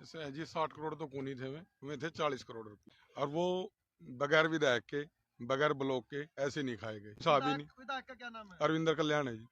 जी 60 करोड़ तो कौन ही थे, वे थे 40 करोड़ रुपए, और वो बगैर विधायक के, बगैर ब्लॉक के ऐसे नहीं खाए गए। साहब ही नहीं। विधायक का क्या नाम है? अरविंदर कल्याण है जी।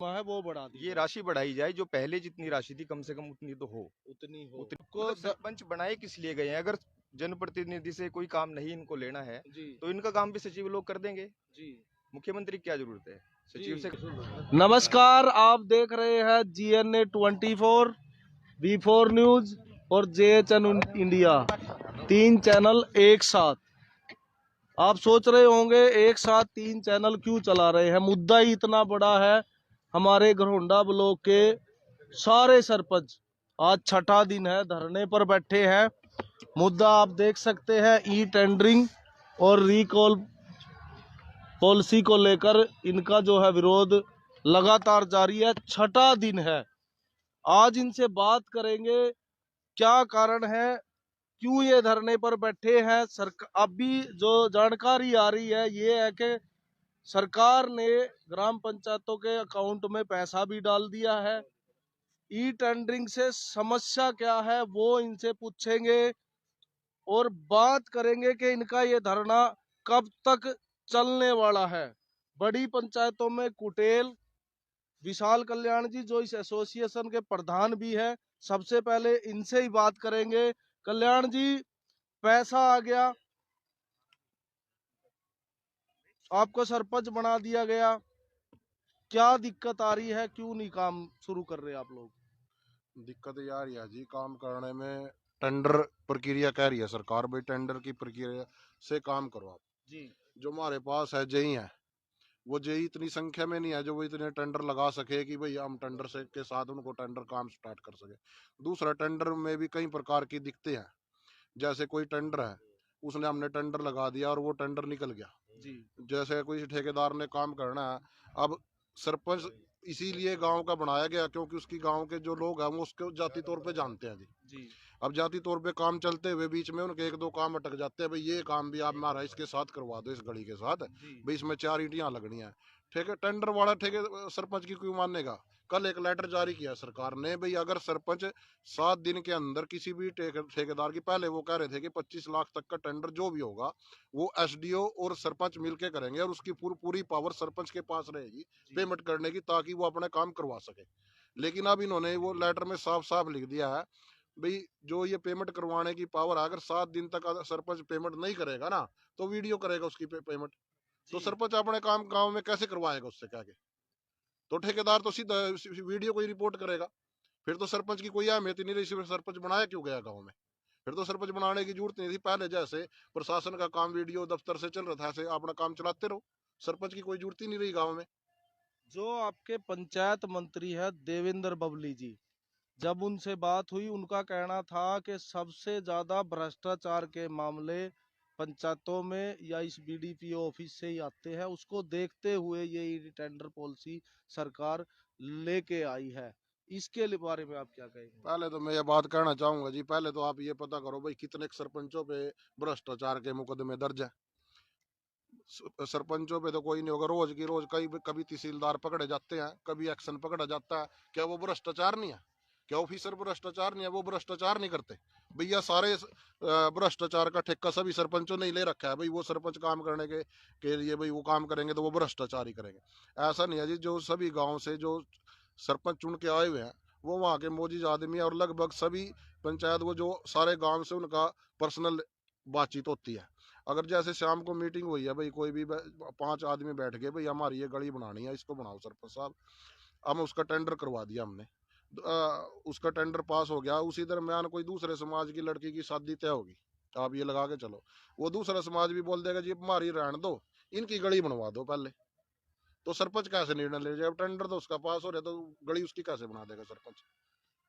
है वो बढ़ा दी, ये राशि बढ़ाई जाए, जो पहले जितनी राशि थी कम से कम उतनी तो हो। उतनी हो मतलब सरपंच बनाए किस लिए गए हैं? अगर जनप्रतिनिधि से कोई काम नहीं इनको लेना है जी तो इनका काम भी सचिव लोग कर देंगे। जी। मुख्यमंत्री की क्या जरूरत है सचिव से? नमस्कार, आप देख रहे हैं GNA 24, V4 न्यूज और JHN इंडिया, 3 चैनल एक साथ। आप सोच रहे होंगे एक साथ 3 चैनल क्यों चला रहे हैं। मुद्दा ही इतना बड़ा है। हमारे घरोंडा ब्लॉक के सारे सरपंच आज छठा दिन है, धरने पर बैठे हैं। मुद्दा आप देख सकते हैं, ई टेंडरिंग और रिकॉल पॉलिसी को लेकर इनका जो है विरोध लगातार जारी है, छठा दिन है। आज इनसे बात करेंगे क्या कारण है, क्यों ये धरने पर बैठे हैं। अभी जो जानकारी आ रही है ये है कि सरकार ने ग्राम पंचायतों के अकाउंट में पैसा भी डाल दिया है। ई टेंडरिंग से समस्या क्या है वो इनसे पूछेंगे और बात करेंगे कि इनका ये धरना कब तक चलने वाला है। बड़ी पंचायतों में कुटेल विशाल कल्याण जी जो इस एसोसिएशन के प्रधान भी है, सबसे पहले इनसे ही बात करेंगे। कल्याण जी, पैसा आ गया, आपको सरपंच बना दिया गया, क्या दिक्कत आ रही है, क्यों नहीं काम शुरू कर रहे आप लोग? दिक्कत यार है जी, काम करने में टेंडर प्रक्रिया कह रही है सरकार, भाई टेंडर की प्रक्रिया से काम करो आप जी। जो हमारे पास है जेई है, वो जेई इतनी संख्या में नहीं है जो वो इतने टेंडर लगा सके कि भाई हम टेंडर से के साथ उनको टेंडर काम स्टार्ट कर सके। दूसरा, टेंडर में भी कई प्रकार की दिक्कतें हैं। जैसे कोई टेंडर है, उसने हमने टेंडर लगा दिया और वो टेंडर निकल गया जी। जैसे कोई ठेकेदार ने काम करना है। अब सरपंच इसीलिए गांव का बनाया गया क्योंकि उसकी गांव के जो लोग हैं वो उसको जाति तौर पे जानते हैं जी। जी। अब जाति तौर पे काम चलते हुए बीच में उनके एक दो काम अटक जाते हैं, भाई ये काम भी आप हमारा इसके साथ करवा दो, इस गली के साथ, भाई इसमें 4 ईंटियां लगनी है। ठेके टेंडर वाला ठेके सरपंच की क्यों मानेगा? कल एक लेटर जारी किया सरकार ने, भाई अगर सरपंच 7 दिन के अंदर किसी भी ठेकेदार की, पहले वो कह रहे थे कि 25 लाख तक का टेंडर जो भी होगा वो एसडीओ और सरपंच मिलके करेंगे और उसकी पूरी पावर सरपंच के पास रहेगी पेमेंट करने की, ताकि वो अपना काम करवा सके। लेकिन अब इन्होंने वो लेटर में साफ साफ लिख दिया है, भाई जो ये पेमेंट करवाने की पावर, अगर 7 दिन तक सरपंच पेमेंट नहीं करेगा ना तो वीडियो करेगा उसकी पेमेंट। तो सरपंच अपने काम गांव में कैसे करवाएगा उससे क्या के? तो ठेकेदार तो सीधा वीडियो को ही रिपोर्ट करेगा। फिर तो सरपंच की कोई अहमियत ही नहीं रही। सरपंच बनाया क्यों गया गाँव में? फिर तो सरपंच बनाने की जरूरत नहीं थी। पहले जैसे प्रशासन का काम वीडियो दफ्तर से चल रहा था, ऐसे अपना काम चलाते रहो, सरपंच की कोई जरूरत ही नहीं रही गाँव में। जो आपके पंचायत मंत्री है देवेंद्र बबली जी, जब उनसे बात हुई उनका कहना था कि सबसे ज्यादा भ्रष्टाचार के मामले पंचायतों में या इस BDPO ऑफिस से ही आते हैं। उसको देखते हुए ये टेंडर पॉलिसी सरकार लेके आई है। इसके बारे में आप क्या कहेंगे? पहले तो मैं ये बात कहना चाहूंगा जी, पहले तो आप ये पता करो भाई कितने सरपंचों पे भ्रष्टाचार के मुकदमे दर्ज है। सरपंचों पे तो कोई नहीं होगा, रोज की रोज कई कभी तहसीलदार पकड़े जाते हैं, कभी एक्शन पकड़ा जाता है। क्या वो भ्रष्टाचार नहीं है? क्या ऑफिसर भ्रष्टाचार नहीं है? वो भ्रष्टाचार नहीं करते भैया। सारे भ्रष्टाचार का ठेका सभी सरपंचों ने ही ले रखा है, भाई वो सरपंच काम करने के लिए भाई वो काम करेंगे तो वो भ्रष्टाचार ही करेंगे। ऐसा नहीं है जी। जो सभी गाँव से जो सरपंच चुन के आए हुए हैं वो वहाँ के मौजूद आदमी है, और लगभग सभी पंचायत वो जो सारे गाँव से उनका पर्सनल बातचीत होती है। अगर जैसे शाम को मीटिंग हुई है, भाई कोई भी 5 आदमी बैठ गए, भाई हमारी ये गली बनानी है, इसको बनाओ सरपंच साहब, हम उसका टेंडर करवा दिया हमने। उसका टेंडर पास हो गया, उसी दरमियान कोई दूसरे समाज की लड़की की शादी तय होगी, आप ये लगा के चलो, वो दूसरा समाज भी बोल देगा जी हमारी रहने दो, इनकी गली बनवा दो पहले। तो सरपंच कैसे निर्णय ले जाए? टेंडर तो उसका पास हो रहा है, तो गली उसकी कैसे बना देगा सरपंच?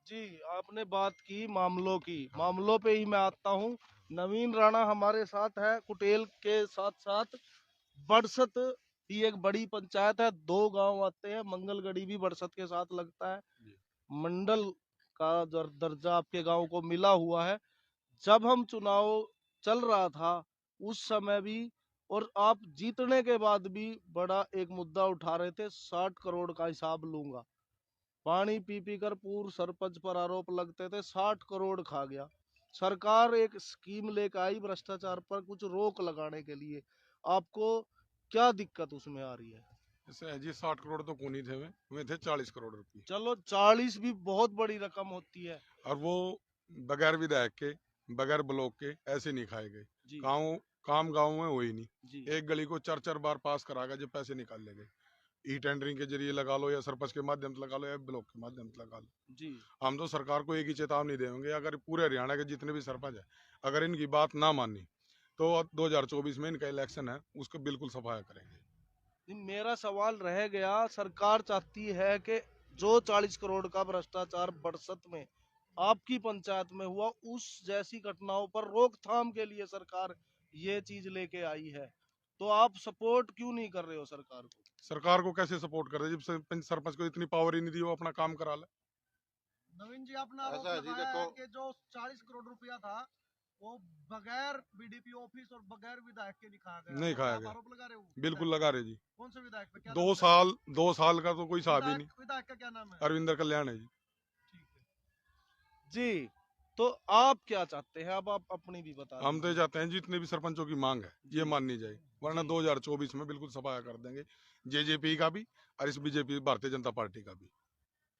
जी, आपने बात की मामलों की, मामलों पे ही मैं आता हूँ। नवीन राणा हमारे साथ है, कुटेल के साथ साथ बरसत ही एक बड़ी पंचायत है, 2 गांव आते हैं, मंगलगढ़ी भी बरसत के साथ लगता है। मंडल का दर्जा आपके गांव को मिला हुआ है। जब हम चुनाव चल रहा था उस समय भी और आप जीतने के बाद भी बड़ा एक मुद्दा उठा रहे थे, 60 करोड़ का हिसाब लूंगा। पानी पी पी कर पूर्व सरपंच पर आरोप लगते थे, 60 करोड़ खा गया। सरकार एक स्कीम लेकर आई भ्रष्टाचार पर कुछ रोक लगाने के लिए, आपको क्या दिक्कत उसमें आ रही है? जैसे है जी 60 करोड़ तो कौन ही थे हुए थे 40 करोड़ रुपए। चलो 40 भी बहुत बड़ी रकम होती है और वो बगैर विधायक के, बगैर ब्लॉक के ऐसे नहीं खाए गए। जी। गाँव में हुई नहीं। जी एक गली को 4-4 बार पास करा गया, जब पैसे निकाल ले गए। ई टेंडरिंग के जरिए लगा लो, या सरपंच के माध्यम से लगा लो, या ब्लॉक के माध्यम से लगा लो। जी हम तो सरकार को एक ही चेतावनी देंगे, अगर पूरे हरियाणा के जितने भी सरपंच है, अगर इनकी बात ना मानी तो 2024 में इनका इलेक्शन है, उसको बिल्कुल सफाया करेंगे। जी, मेरा सवाल रह गया, सरकार चाहती है कि जो 40 करोड़ का भ्रष्टाचार बरसत में आपकी पंचायत में हुआ, उस जैसी घटनाओं पर रोकथाम के लिए सरकार ये चीज लेके आई है, तो आप सपोर्ट क्यों नहीं कर रहे हो सरकार को? सरकार को कैसे सपोर्ट कर रहे हैं जब सरपंच को इतनी पावर ही नहीं दी, वो अपना काम करा ले। नवीन जी, आपने आरोप ऐसा है जी, लगाया है देखो कि जो 40 करोड़ रुपया था वो बगैर बीडीपी ऑफिस और बगैर विधायक के नहीं खाया गया। नहीं खाया आप गया। आरोप लगा रहे हो? बिल्कुल लगा रहे जी। कौन से विधायक पे? क्या 2 नाम है? साल 2 साल का तो कोई हिसाब ही नहीं। विधायक का क्या नाम है? अरविंदर कल्याण है जी। ठीक है। जी, तो आप क्या चाहते हैं? अब आप अपनी भी बता हम तो ये दीजिए। चाहते हैं जितने भी सरपंचों की मांग है ये माननी जाए, वरना जी। 2024 में बिल्कुल सफाया कर देंगे, जेजेपी का भी और इस बीजेपी भारतीय जनता पार्टी का भी।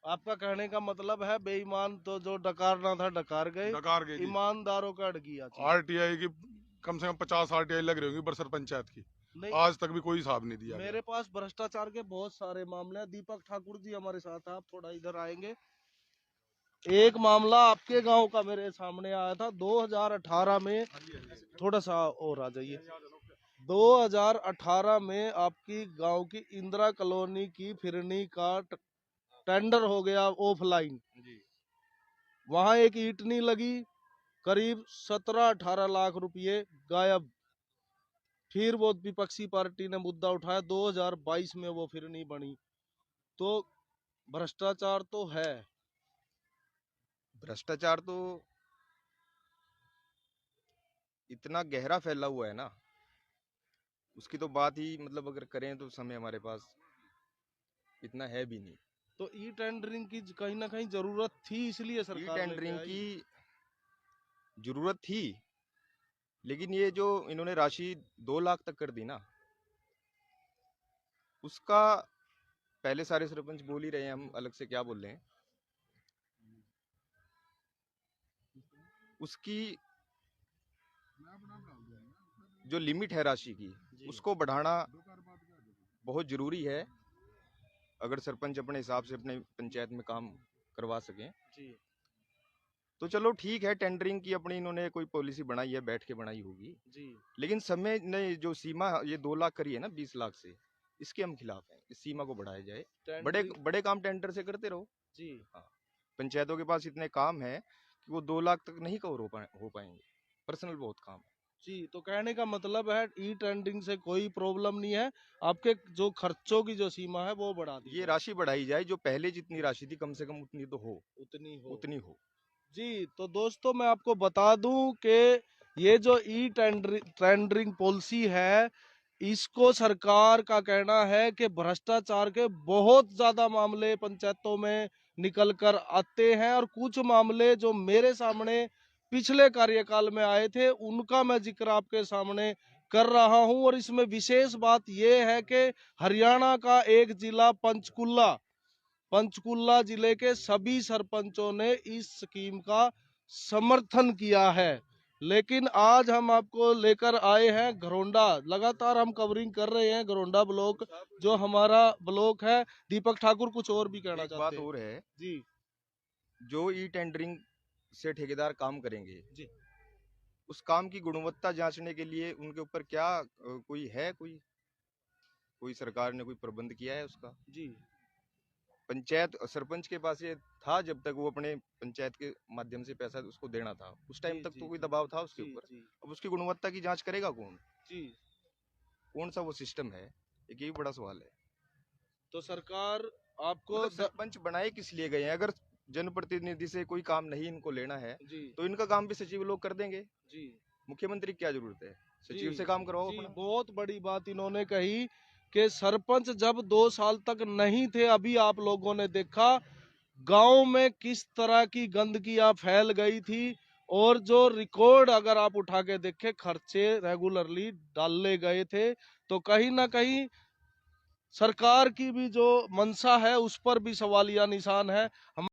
आपका कहने का मतलब है बेईमान तो जो डकारना था डकार गए, डकार गए जी। ईमानदारों का अड़ गया चीज। आरटीआई की कम से कम 50 आरटीआई लग रही होंगी बरसर पंचायत की, नहीं, आज तक भी कोई हिसाब नहीं दिया मेरे गया। पास भ्रष्टाचार के बहुत सारे मामले हैं। दीपक ठाकुर जी हमारे साथ हैं, आप थोड़ा इधर आएंगे। एक मामला आपके गांव का मेरे सामने आया था 2018 में, थोड़ा सा और आ जाइए। 2018 में आपकी गांव की इंदिरा कॉलोनी की फिरनी का टेंडर हो गया ऑफलाइन। वहां एक ईंट नहीं लगी, करीब 17-18 लाख रुपए गायब। फिर वो विपक्षी पार्टी ने मुद्दा उठाया, 2022 में वो फिर नहीं बनी। तो भ्रष्टाचार तो है। भ्रष्टाचार तो इतना गहरा फैला हुआ है ना, उसकी तो बात ही मतलब अगर करें तो समय हमारे पास इतना है भी नहीं। तो ई टेंडरिंग की कहीं ना कहीं जरूरत थी, इसलिए ई सरकार टेंडरिंग लेके आई। की जरूरत थी, लेकिन ये जो इन्होंने राशि 2 लाख तक कर दी ना, उसका पहले सारे सरपंच बोल ही रहे हैं, हम अलग से क्या बोल रहे हैं, उसकी जो लिमिट है राशि की, उसको बढ़ाना बहुत जरूरी है, अगर सरपंच अपने हिसाब से अपने पंचायत में काम करवा सकें। जी तो चलो ठीक है, टेंडरिंग की अपनी इन्होंने कोई पॉलिसी बनाई है, बैठ के बनाई होगी, जी लेकिन समय ने जो सीमा ये 2 लाख करी है ना 20 लाख से, इसके हम खिलाफ हैं। इस सीमा को बढ़ाया जाए, बड़े टेंडरिंग- बड़े काम टेंडर से करते रहो। जी पंचायतों के पास इतने काम है कि वो 2 लाख तक नहीं कवर हो पाएंगे, पर्सनल बहुत काम है। जी, तो कहने का मतलब है ई टेंडरिंग से कोई प्रॉब्लम नहीं है, आपके जो खर्चों की जो सीमा है वो बढ़ा दी ये जाए। राशि बढ़ाई जाए, जो पहले जितनी राशि थी कम से कम उतनी तो हो, उतनी हो। उतनी हो। जी, तो दोस्तों मैं आपको बता दूं कि ये जो ई टेंडरिंग पॉलिसी है, इसको सरकार का कहना है कि भ्रष्टाचार के बहुत ज्यादा मामले पंचायतों में निकल कर आते हैं, और कुछ मामले जो मेरे सामने पिछले कार्यकाल में आए थे उनका मैं जिक्र आपके सामने कर रहा हूं। और इसमें विशेष बात यह है कि हरियाणा का एक जिला पंचकुला जिले के सभी सरपंचों ने इस स्कीम का समर्थन किया है। लेकिन आज हम आपको लेकर आए हैं घरोंडा, लगातार हम कवरिंग कर रहे हैं घरोंडा ब्लॉक, जो हमारा ब्लॉक है। दीपक ठाकुर कुछ और भी कहना एक चाहते बात हैं? और है, जी जो ई टेंडरिंग से ठेकेदार काम करेंगे, जी उस काम की गुणवत्ता जांचने के लिए उनके ऊपर क्या कोई सरकार ने कोई प्रबंध किया है उसका? जी पंचायत सरपंच के पास ये था, जब तक वो अपने पंचायत के माध्यम से पैसा उसको देना था, उस टाइम जी, तक जी, तो कोई जी, दबाव था उसके जी ऊपर। जी अब उसकी गुणवत्ता की जांच करेगा कौन? जी। कौन सा वो सिस्टम है? एक यही बड़ा सवाल है। तो सरकार आपको मतलब सरपंच बनाए किस लिए गए हैं? अगर जनप्रतिनिधि से कोई काम नहीं इनको लेना है, जी तो इनका काम भी सचिव लोग कर देंगे। जी मुख्यमंत्री की क्या जरूरत है? सचिव जी, से काम करवाओ जी, अपना। बहुत बड़ी बात इन्होंने कही कि सरपंच जब 2 साल तक नहीं थे, अभी आप लोगों ने देखा गांव में किस तरह की गंदगियां फैल गई थी, और जो रिकॉर्ड अगर आप उठा के देखें, खर्चे रेगुलरली डाले गए थे, तो कहीं ना कहीं सरकार की भी जो मंशा है उस पर भी सवालिया निशान है।